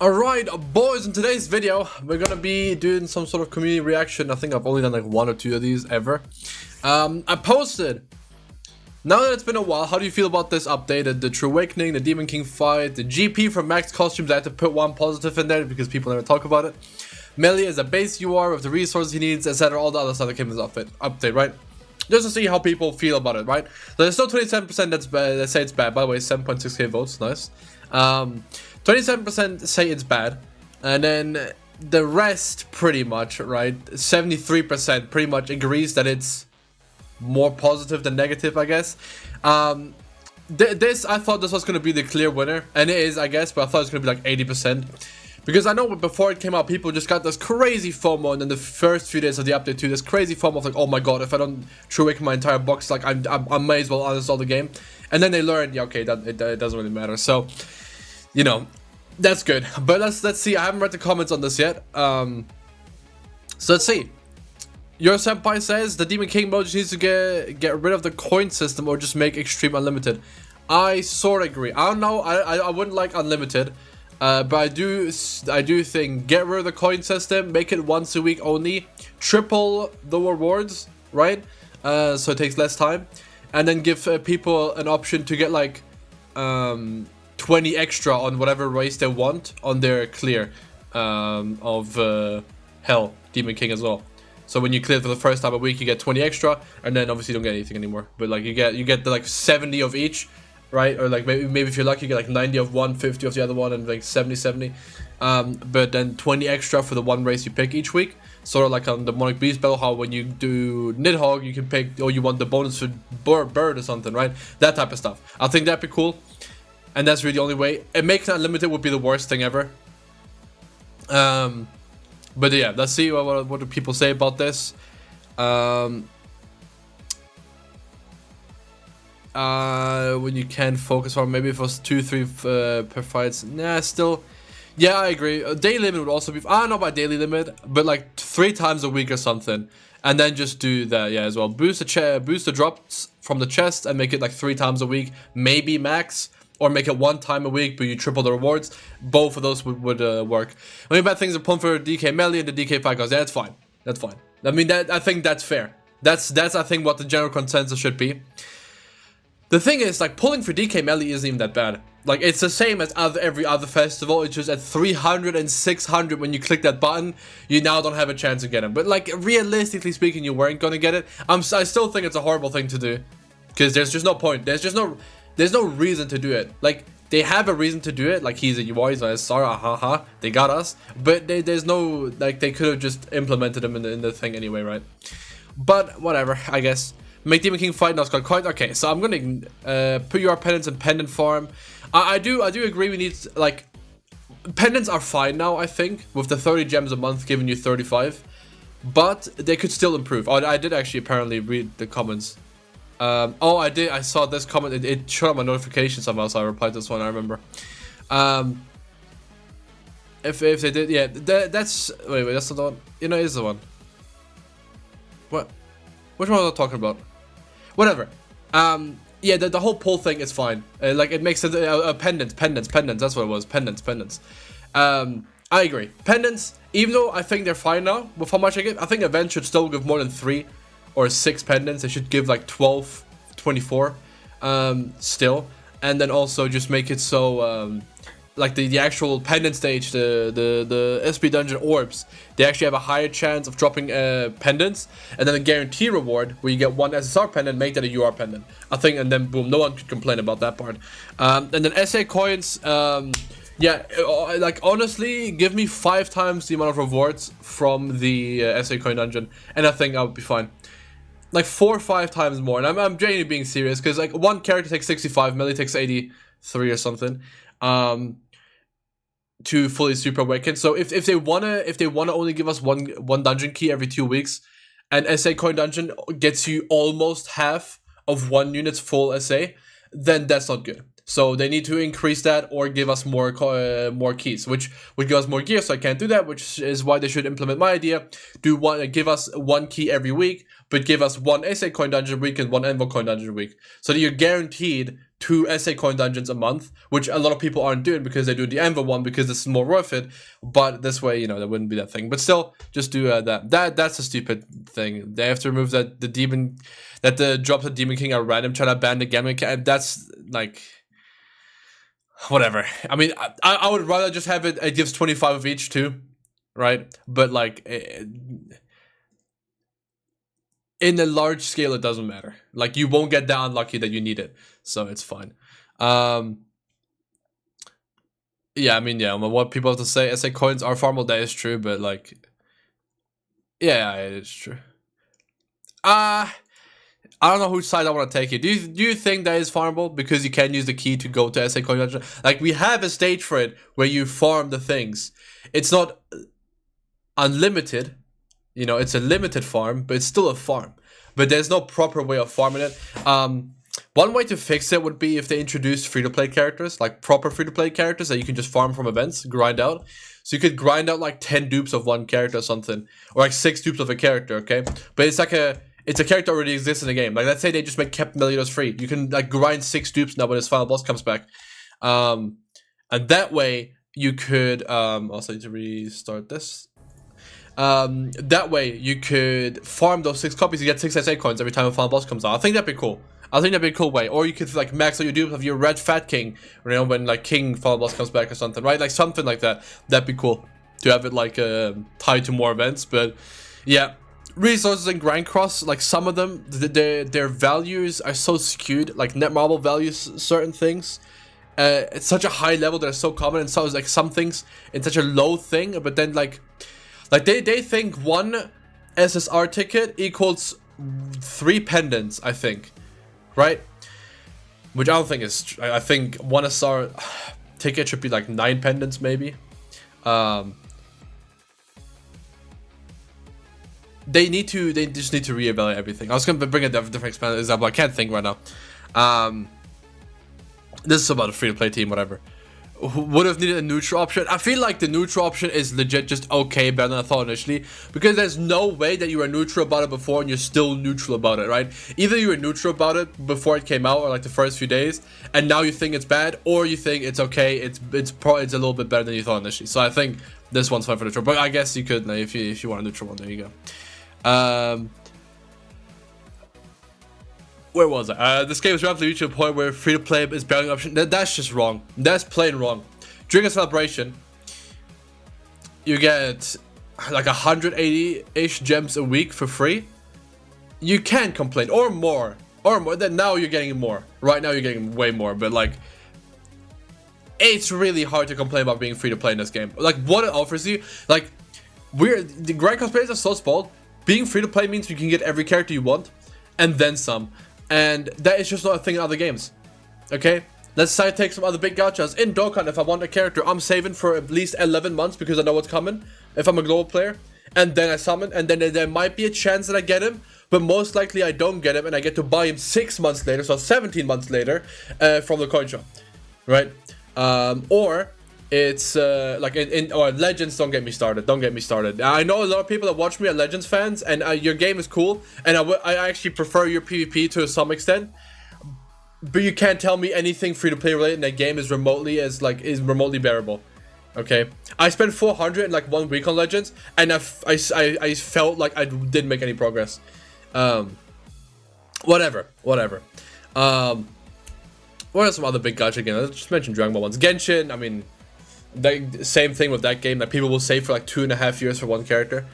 Alright, boys, in today's video, we're gonna be doing some sort of community reaction. I think I've only done like 1 or 2 of these ever. I posted, now that it's been a while, how do you feel about this update? The True Awakening, the Demon King fight, the GP from Max Costumes. I had to put one positive in there because people never talk about it. Meli is a base UR with the resources he needs, etc. All the other stuff that came in this update, right? Just to see how people feel about it, right? So there's still 27% that's bad, that say it's bad. By the way, 7.6k votes, nice. 27% say it's bad, and then the rest pretty much, right, 73% pretty much agrees that it's more positive than negative, I guess. This, I thought this was going to be the clear winner, and it is, I guess, but I thought it was going to be like 80%. Because I know before it came out, people just got this crazy FOMO, and then the first few days of the update too, this crazy FOMO of like, oh my god, if I don't True Awaken my entire box, like I may as well uninstall the game. And then they learned, yeah, okay, it doesn't really matter. So, you know, that's good. But let's see. I haven't read the comments on this yet. So let's see. Your senpai says the Demon King mode just needs to get rid of the coin system or just make Extreme Unlimited. I sort of agree. I don't know. I wouldn't like Unlimited. But I do think get rid of the coin system, make it once a week only, triple the rewards, right? So it takes less time, and then give people an option to get like 20 extra on whatever race they want on their clear of Hell Demon King as well. So when you clear for the first time a week, you get 20 extra, and then obviously you don't get anything anymore. But like you get the, like 70 of each. Right, or like maybe if you're lucky, you get like 90 of one, 50 of the other one, and like 70. But then 20 extra for the one race you pick each week. Sort of like on the Monarch Beast battle, how when you do Nidhogg, you can pick, or you want the bonus for bird or something, right? That type of stuff. I think that'd be cool, and that's really the only way. It makes it unlimited would be the worst thing ever. But yeah, let's see what do people say about this. When you can't focus on, maybe if it was 2-3 per fights. Nah, still, yeah, I agree. A day limit would also be, I don't know about daily limit, but like 3 times a week or something, and then just do that, yeah, as well. Boost the drops from the chest and make it like 3 times a week, maybe max, or make it 1 time a week, but you triple the rewards. Both of those would work. Only bad things are pumped for DK Meli and the DK fight goes. Yeah, that's fine. That's fine. I mean, I think that's fair. That's I think what the general consensus should be. The thing is, like, pulling for DK Meli isn't even that bad. Like, it's the same as every other festival. It's just at 300 and 600 when you click that button, you now don't have a chance to get him. But, like, realistically speaking, you weren't gonna get it. I still think it's a horrible thing to do. Because there's just no point. There's no reason to do it. Like, they have a reason to do it. Like, he's a UI, he's like, Sora, haha, they got us. But there's no, like, they could have just implemented him in the thing anyway, right? But, whatever, I guess. Make Demon King fight now. It's got quite okay. So I'm gonna put your pendants in pendant farm. I do agree. We need, like, pendants are fine now. I think with the 30 gems a month giving you 35, but they could still improve. Oh, I did actually apparently read the comments. Oh, I did. I saw this comment. It showed up my notification somehow, so I replied to this one. I remember. If they did, yeah. That's wait. That's not the one. You know, it is the one. What? Which one was I talking about? Whatever. Yeah, the whole pull thing is fine. Like, it makes it pendants. That's what it was. Pendants. I agree. Pendants, even though I think they're fine now with how much I get, I think events should still give more than 3 or 6 pendants. They should give like 12, 24 still. And then also just make it so like the actual pendant stage, the SP dungeon orbs, they actually have a higher chance of dropping pendants, and then a guarantee reward where you get 1 SSR pendant, make that a UR pendant. I think, and then boom, no one could complain about that part. And then SA coins, yeah, like honestly, give me 5 times the amount of rewards from the SA coin dungeon, and I think I would be fine. Like 4 or 5 times more, and I'm genuinely being serious, because like one character takes 65, Meli takes 83 or something. To fully super awaken. So if they wanna only give us one dungeon key every 2 weeks, and SA coin dungeon gets you almost half of 1 unit's full SA, then that's not good. So they need to increase that or give us more keys, which would give us more gear. So I can't do that, which is why they should implement my idea. Give us 1 key every week, but give us 1 SA coin dungeon a week and 1 Envo coin dungeon a week. So that you're guaranteed 2 SA coin dungeons a month, which a lot of people aren't doing because they do the Envo one because it's more worth it. But this way, you know, there wouldn't be that thing. But still, just do that. That's a stupid thing. They have to remove that the drops of Demon King are random, trying to ban the gambling. That's like, whatever. I mean, I would rather just have it gives 25 of each too, right? But like, in a large scale, it doesn't matter. Like, you won't get that unlucky that you need it, so it's fine. Yeah, I mean, yeah, what people have to say, SA coins are farmable, that is true, but like, yeah, it is true. I don't know whose side I want to take here. Do you think that is farmable because you can use the key to go to SA coin dungeon? Like, we have a stage for it where you farm the things. It's not unlimited. You know, it's a limited farm, but it's still a farm. But there's no proper way of farming it. One way to fix it would be if they introduced free-to-play characters, like proper free-to-play characters that you can just farm from events, grind out. So you could grind out like 10 dupes of one character or something, or like 6 dupes of a character, okay? But it's like it's a character already exists in the game. Like, let's say they just make kept Meliodas free. You can like grind 6 dupes now when his final boss comes back. And that way you could also need to restart this. That way you could farm those 6 copies. You get 6 SA coins every time a final boss comes out. I think that'd be cool. I think that'd be a cool way. Or you could like max out your dupes of your red fat king, you know, when like king final boss comes back or something, right? Like something like that. That'd be cool to have it like tied to more events. But yeah, resources in Grand Cross, like some of them, their values are so skewed. Like net marble values certain things. It's such a high level that are so common, and so like some things in such a low thing. But then like they think 1 SSR ticket equals 3 pendants, I think, right? Which I don't think is true. I think 1 SSR ticket should be like 9 pendants maybe. They just need to reevaluate everything. I was gonna bring a different example. I can't think right now. This is about a free-to-play team, whatever. Would have needed a neutral option. I feel like the neutral option is legit just okay, better than I thought initially, because there's no way that you were neutral about it before and you're still neutral about it, right? Either you were neutral about it before it came out, or like the first few days, and now you think it's bad, or you think it's okay. It's a little bit better than you thought initially. So I think this one's fine for neutral, but I guess you could, if you want a neutral one, there you go. Where was I? This game is rapidly reaching a point where free-to-play is barely an option. That's just wrong. That's plain wrong. During a celebration, you get like 180-ish gems a week for free. You can't complain. Or more. Then now you're getting more. Right now you're getting way more. But like, it's really hard to complain about being free-to-play in this game. Like, what it offers you, like, the Grand Cross players are so spoiled. Being free-to-play means you can get every character you want, and then some. And that is just not a thing in other games. Okay? Let's say I take some other big gachas. In Dokkan, if I want a character, I'm saving for at least 11 months because I know what's coming. If I'm a global player. And then I summon. And then there might be a chance that I get him. But most likely I don't get him. And I get to buy him 6 months later. So 17 months later. From the coin shop. Right? Or it's like or Legends, don't get me started. I know a lot of people that watch me are Legends fans, and your game is cool, and I actually prefer your PvP to some extent, but you can't tell me anything free to play related in that game is remotely bearable. Okay, I spent 400 in like 1 week on Legends, and I felt like I didn't make any progress. Whatever. What are some other big gacha games? I just mentioned Dragon Ball ones. Genshin, I mean, same thing with that game, that people will save for like 2.5 years for one character.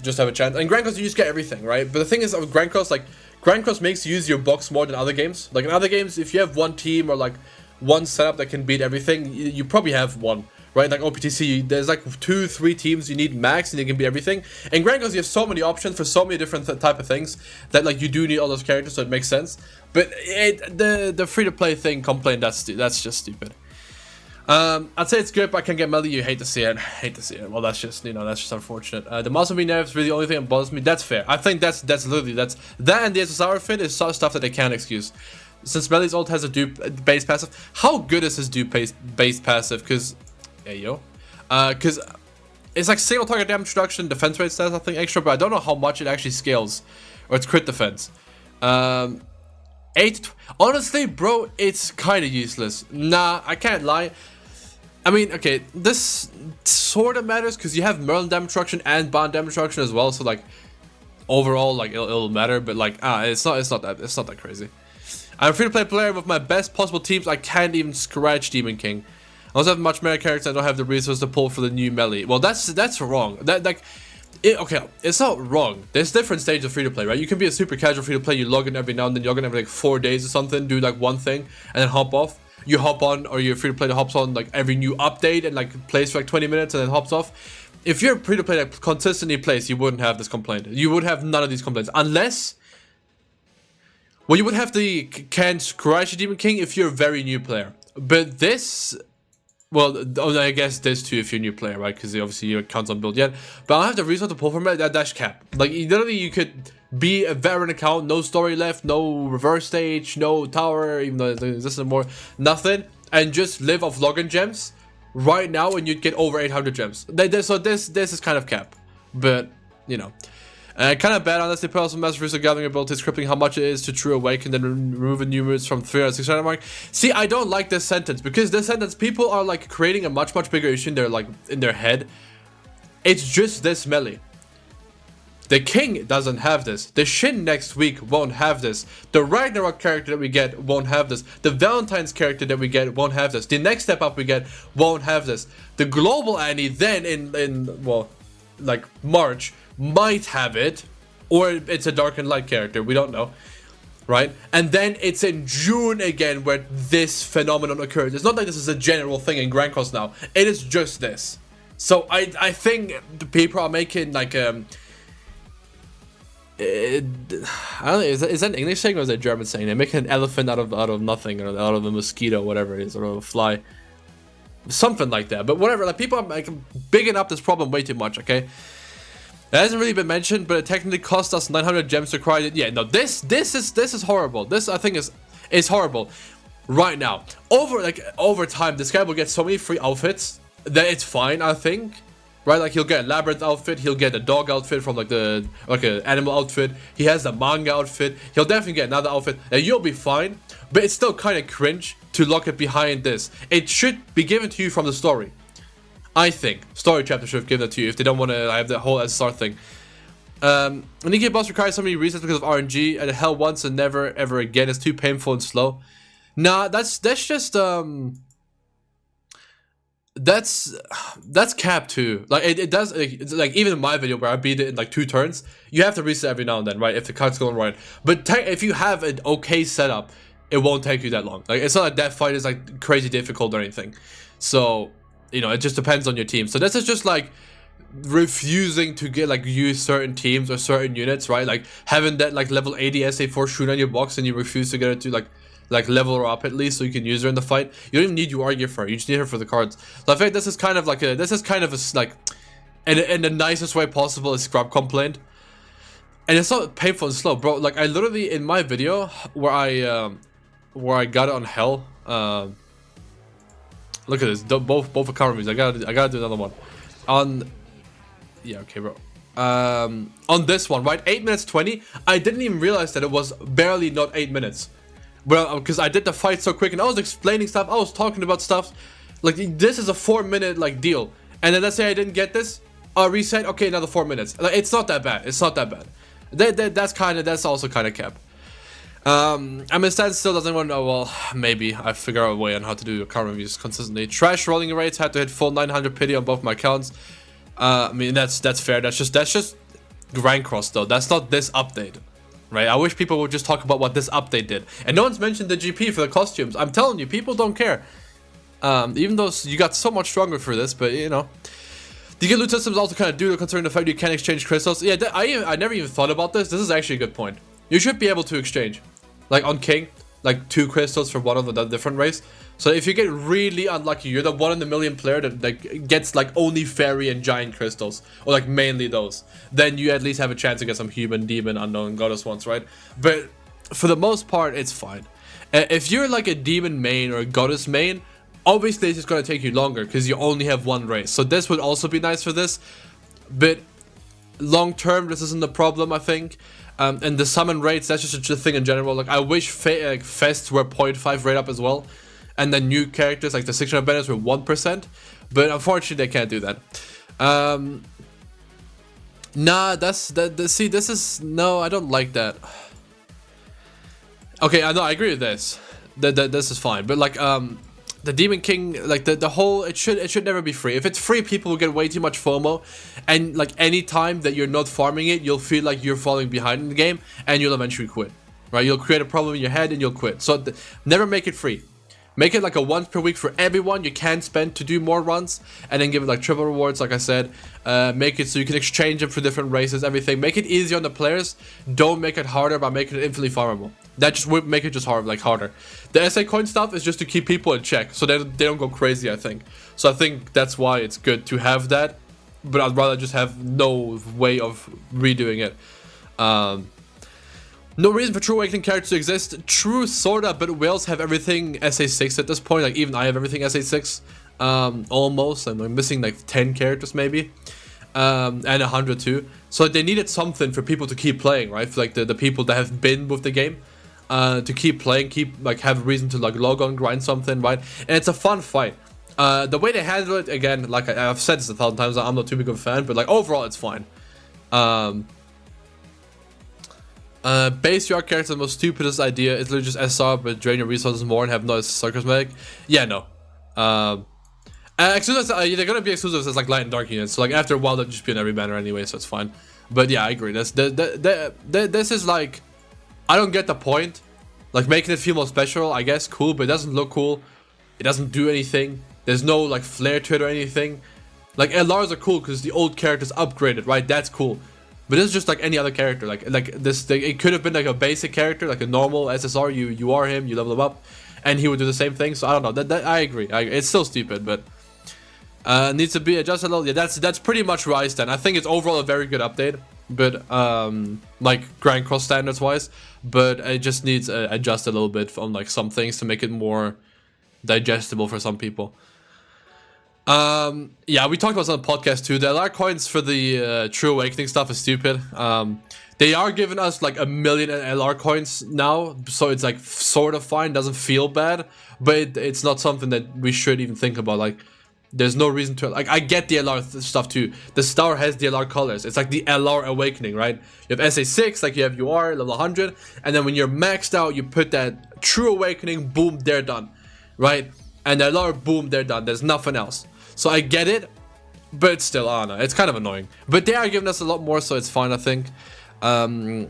Just have a chance. And Grand Cross, you just get everything, right? But the thing is, with Grand Cross, like, Grand Cross makes you use your box more than other games. Like in other games, if you have one team or like one setup that can beat everything, you probably have one, right? Like OPTC, there's like 2-3 teams you need max and you can beat everything. In Grand Cross, you have so many options for so many different type of things that like you do need all those characters, so it makes sense. But the free-to-play thing, complaint, that's just stupid. I'd say it's good, but I can get Meli. You hate to see it. Well, that's just, that's just unfortunate. The muscle V nerfs really the only thing that bothers me. That's fair. I think that's literally that and the SSR fit is stuff that they can't excuse. Since Meli's ult has a dupe base passive, how good is his dupe base passive? Because, because it's like single target damage reduction, defense rate stats, I think extra, but I don't know how much it actually scales, or it's crit defense. 8. Honestly, bro, it's kind of useless. Nah, I can't lie. I mean, okay, this sort of matters because you have Merlin damage reduction and bond damage reduction as well. So like, overall, like it'll matter, but like, it's not that crazy. I'm a free-to-play player with my best possible teams. I can't even scratch Demon King. I also have much meta characters. I don't have the resources to pull for the new Meli. Well, that's wrong. Okay, it's not wrong. There's different stages of free-to-play, right? You can be a super casual free-to-play. You log in every now and then. You're gonna have like 4 days or something. Do like one thing and then hop off. You hop on, or you're free-to-play that hops on like every new update and like plays for like 20 minutes and then hops off. If you're free-to-play that consistently plays, you wouldn't have this complaint. You would have none of these complaints unless. Well, you would have the can't scratch Demon King if you're a very new player. But this, well, I guess this too if you're a new player, right? Because obviously your account's not built yet. But I'll have the reason to pull from it, that dash cap. Like, literally you could be a veteran account, no story left, no reverse stage, no tower, even though this is more, nothing. And just live off login gems right now and you'd get over 800 gems. So this is kind of cap. But, you know. Kind of bad unless they put out some massive resource gathering abilities, scripting how much it is to true awaken, then removing numerous from 300 to 600 mark. See, I don't like this sentence because this sentence, people are like creating a much bigger issue in their head. It's just this Meli. The King doesn't have this. The Shin next week won't have this. The Ragnarok character that we get won't have this. The Valentine's character that we get won't have this. The next step up we get won't have this. The global Annie then in well, like March might have it, or it's a dark and light character, we don't know, right? And then it's in June again where this phenomenon occurs. It's not like this is a general thing in Grand Cross now, it is just this. So I think the people are making like I don't know, is that an English saying or is that a German saying? They're making an elephant out of nothing, or out of a mosquito, whatever it is, or a fly, something like that. But whatever, like people are like bigging up this problem way too much, okay? It hasn't really been mentioned, but it technically cost us 900 gems to acquire it. Yeah, no, this is horrible. This I think is horrible. Right now, over time, this guy will get so many free outfits that it's fine. I think, right? Like he'll get a labyrinth outfit, he'll get a dog outfit from like an animal outfit. He has the manga outfit. He'll definitely get another outfit, and you'll be fine. But it's still kind of cringe to lock it behind this. It should be given to you from the story. I think story chapter should have given it to you if they don't want to have the whole SR thing. Nikki boss requires so many resets because of RNG, and hell once and never ever again. It's too painful and slow. Nah, that's just that's cap too. Like it does, like even in my video where I beat it in like 2 turns, you have to reset every now and then, right? If the card's going right. But if you have an okay setup, it won't take you that long. Like it's not like that fight is like crazy difficult or anything. So, you know, it just depends on your team. So this is just like refusing to get like use certain teams or certain units, right? Like having that like level 80 SA4 shoot on your box and you refuse to get it to like level her up at least so you can use her in the fight. You don't even need UR gear for her. You just need her for the cards. So I think this is kind of like a like in the nicest way possible a scrub complaint. And it's not painful and slow, bro. Like I literally in my video where I got it on hell. Look at this. Both are cover moves. I gotta do another one. Yeah, okay, bro. On this one, right? 8 minutes 20. I didn't even realize that it was barely not 8 minutes. Well, because I did the fight so quick and I was explaining stuff. I was talking about stuff. Like this is a 4-minute like deal. And then let's say I didn't get this. I'll reset. Okay, another 4 minutes. Like it's not that bad. It's not that bad. That's also kind of cap. I mean, standstill doesn't want to know. Well, maybe I figure out a way on how to do your car reviews consistently. Trash rolling rates had to hit full 900 pity on both my accounts. I mean, that's fair. That's just Grand Cross though. That's not this update, right? I wish people would just talk about what this update did. And no one's mentioned the GP for the costumes. I'm telling you, people don't care. Even though you got so much stronger for this, but you know. The get loot systems also kind of do concerning the fact you can't exchange crystals. Yeah, I never even thought about this. This is actually a good point. You should be able to exchange. Like on King, like 2 crystals for one of the different race. So if you get really unlucky, you're the 1 in a million player that like gets like only fairy and giant crystals, or like mainly those. Then you at least have a chance to get some human, demon, unknown, goddess ones, right? But for the most part, it's fine. If you're like a demon main or a goddess main, Obviously, it's just gonna take you longer because you only have one race. So this would also be nice for this, but long term, this isn't the problem, I think. And the summon rates, that's just a thing in general. Like, I wish fests were 0.5 rate up as well, and then new characters like the 600 banners were 1%, but unfortunately they can't do that. Nah, see, this is, no, I don't like that. Okay, I know, I agree with this. This is fine, but like, the Demon King, like the whole, it should never be free. If it's free, people will get way too much FOMO, and like any time that you're not farming it, you'll feel like you're falling behind in the game, and you'll eventually quit, right? You'll create a problem in your head and you'll quit. So never make it free. Make it like a once per week for everyone you can spend to do more runs, and then give it like triple rewards, like I said. Make it so you can exchange them for different races, everything. Make it easy on the players. Don't make it harder by making it infinitely farmable. That just would make it just hard, like harder. The SA coin stuff is just to keep people in check, so they don't go crazy, I think. So I think that's why it's good to have that, but I'd rather just have no way of redoing it. No reason for True Awakening characters to exist. True, sorta, but whales have everything SA6 at this point. Like, even I have everything SA6. Almost. I'm missing like 10 characters maybe. And 100 too. So they needed something for people to keep playing, right? For like the people that have been with the game. To keep playing, have a reason to like log on, grind something, right? And it's a fun fight. The way they handle it, again, like I've said this 1,000 times, I'm not too big of a fan, but like overall it's fine. Base your character, the most stupidest idea. It's literally just SR, but drain your resources more and have no SR cosmetic. Yeah, no. Exclusives, they're gonna be exclusives as like light and dark units. So like after a while, they'll just be in every banner anyway, so it's fine. But yeah, I agree. This is like, I don't get the point. Like making it feel more special, I guess, cool, but it doesn't look cool. It doesn't do anything. There's no like flair to it or anything. Like LRs are cool because the old character's upgraded, right? That's cool. But this is just like any other character. Like this, it could have been like a basic character, like a normal SSR. You are him, you level him up, and he would do the same thing. So I don't know. I agree. It's still stupid, but needs to be adjusted a little. Yeah, that's pretty much where I stand. I think it's overall a very good update, but like Grand Cross standards wise, but it just needs adjust a little bit on like some things to make it more digestible for some people. Yeah, we talked about this on the podcast too. The LR coins for the True Awakening stuff is stupid. They are giving us like 1 million LR coins now, so it's like sort of fine, doesn't feel bad, but it's not something that we should even think about. Like, there's no reason to, like, I get the LR stuff too. The star has the LR colors. It's like the LR Awakening, right? You have SA6, like you have UR, level 100, and then when you're maxed out, you put that True Awakening, boom, they're done, right? And the LR, boom, they're done. There's nothing else. So I get it, but still, I don't know. It's kind of annoying. But they are giving us a lot more, so it's fine, I think. And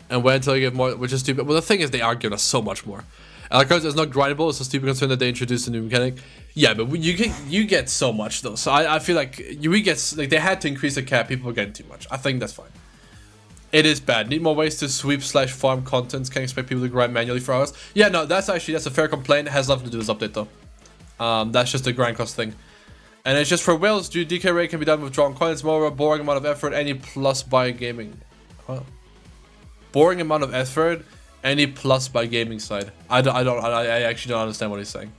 wait until you get more, which is stupid. Well, the thing is, they are giving us so much more. And because it's not grindable, it's a stupid concern that they introduced a new mechanic. Yeah, but you get so much though. So I feel like we get, like, they had to increase the cap. People are getting too much. I think that's fine. It is bad. Need more ways to sweep/farm contents. Can't expect people to grind manually for hours. Yeah, no, that's a fair complaint. It has nothing to do with this update though. That's just a grind cost thing. And it's just for whales, DK rate can be done with drawn coins, more a boring amount of effort, any plus by gaming. Huh? Boring amount of effort, any plus by gaming side. I actually don't understand what he's saying.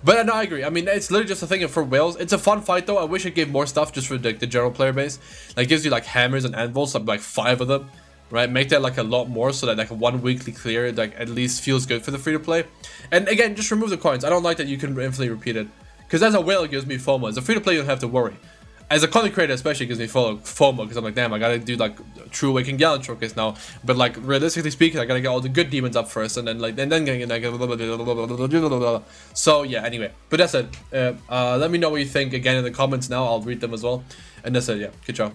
But no, I agree. I mean, it's literally just a thing for whales. It's a fun fight though. I wish it gave more stuff just for the general player base. Like, it gives you like hammers and anvils, like 5 of them. Right, make that like a lot more so that like a 1 weekly clear like at least feels good for the free to play. And again, just remove the coins. I don't like that you can infinitely repeat it, because as a whale it gives me FOMO. As a free to play you don't have to worry. As a content creator especially, it gives me FOMO because I'm like, damn, I gotta do like True Awakening Gallant showcase now. But like realistically speaking, I gotta get all the good demons up first, and then getting like so yeah. Anyway, but that's it. Let me know what you think again in the comments now. I'll read them as well. And that's it. Yeah, good job.